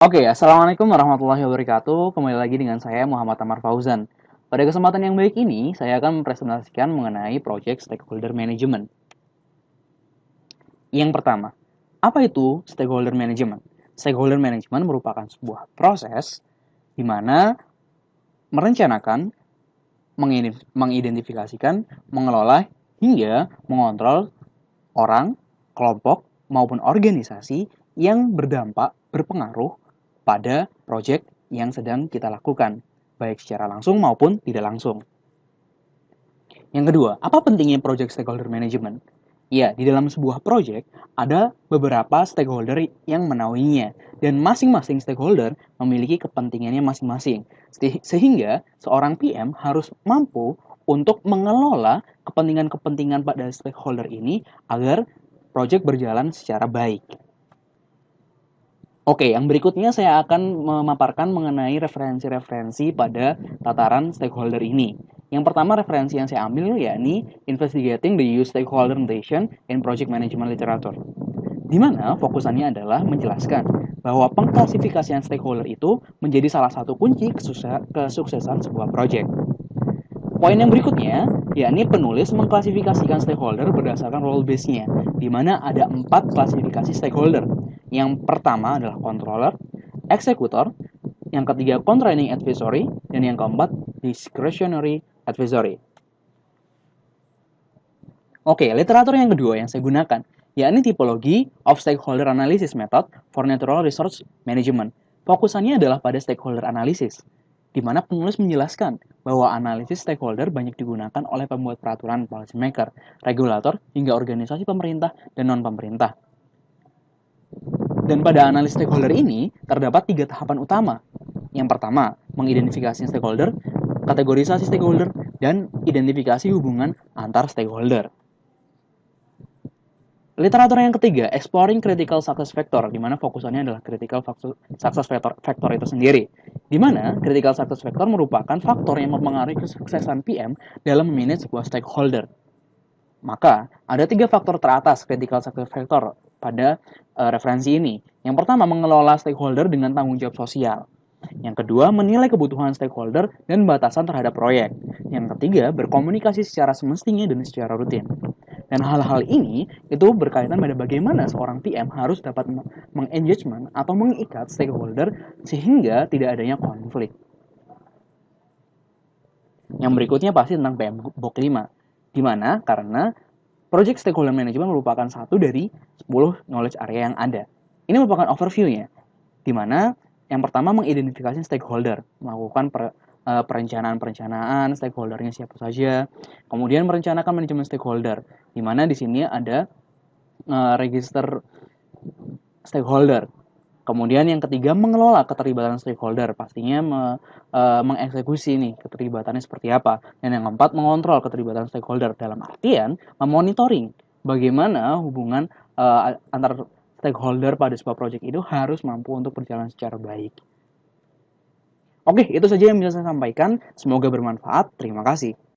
Oke, Assalamualaikum warahmatullahi wabarakatuh. Kembali lagi dengan saya Muhammad Tamar Fauzan. Pada kesempatan yang baik ini, saya akan mempresentasikan mengenai Project Stakeholder Management. Yang pertama, apa itu Stakeholder Management? Stakeholder Management merupakan sebuah proses di mana merencanakan, mengidentifikasikan, mengelola, hingga mengontrol orang, kelompok, maupun organisasi yang berpengaruh pada proyek yang sedang kita lakukan, baik secara langsung maupun tidak langsung. Yang kedua, apa pentingnya project stakeholder management? Ya, di dalam sebuah proyek ada beberapa stakeholder yang menaunginya, dan masing-masing stakeholder memiliki kepentingannya masing-masing. Sehingga seorang PM harus mampu untuk mengelola kepentingan-kepentingan pada stakeholder ini agar proyek berjalan secara baik. Oke, yang berikutnya saya akan memaparkan mengenai referensi-referensi pada tataran stakeholder ini. Yang pertama referensi yang saya ambil yakni Investigating the Use Stakeholder Notation in Project Management Literature, di mana fokusannya adalah menjelaskan bahwa pengklasifikasian stakeholder itu menjadi salah satu kunci kesuksesan sebuah proyek. Poin yang berikutnya, yakni penulis mengklasifikasikan stakeholder berdasarkan role base-nya, di mana ada 4 klasifikasi stakeholder. Yang pertama adalah controller, eksekutor, yang ketiga controlling advisory, dan yang keempat discretionary advisory. Oke, literatur yang kedua yang saya gunakan, yakni tipologi of stakeholder analysis method for natural resource management. Fokusannya adalah pada stakeholder analysis, di mana penulis menjelaskan bahwa analisis stakeholder banyak digunakan oleh pembuat peraturan, policy maker, regulator, hingga organisasi pemerintah dan non-pemerintah. Dan pada analisis stakeholder ini, terdapat 3 tahapan utama. Yang pertama, mengidentifikasi stakeholder, kategorisasi stakeholder, dan identifikasi hubungan antar stakeholder. Literatur yang ketiga, Exploring Critical Success Factor, di mana fokusannya adalah Critical Success Factor itu sendiri. Di mana Critical Success Factor merupakan faktor yang mempengaruhi kesuksesan PM dalam memanage sebuah stakeholder. Maka, ada 3 faktor teratas Critical Success Factor pada referensi ini. Yang pertama, mengelola stakeholder dengan tanggung jawab sosial. Yang kedua, menilai kebutuhan stakeholder dan batasan terhadap proyek. Yang ketiga, berkomunikasi secara semestinya dan secara rutin. Dan hal-hal ini itu berkaitan pada bagaimana seorang PM harus dapat mengengagement atau mengikat stakeholder sehingga tidak adanya konflik. Yang berikutnya pasti tentang PM Box 5. Di mana? Karena Project Stakeholder Management merupakan satu dari 10 knowledge area yang ada. Ini merupakan overview-nya, di mana yang pertama mengidentifikasi stakeholder, melakukan perencanaan stakeholdernya siapa saja, kemudian merencanakan manajemen stakeholder, di mana di sini ada register stakeholder. Kemudian yang ketiga mengelola keterlibatan stakeholder, pastinya mengeksekusi nih keterlibatannya seperti apa. Dan yang keempat mengontrol keterlibatan stakeholder dalam artian memonitoring bagaimana hubungan antar stakeholder pada sebuah proyek itu harus mampu untuk berjalan secara baik. Oke, itu saja yang bisa saya sampaikan. Semoga bermanfaat. Terima kasih.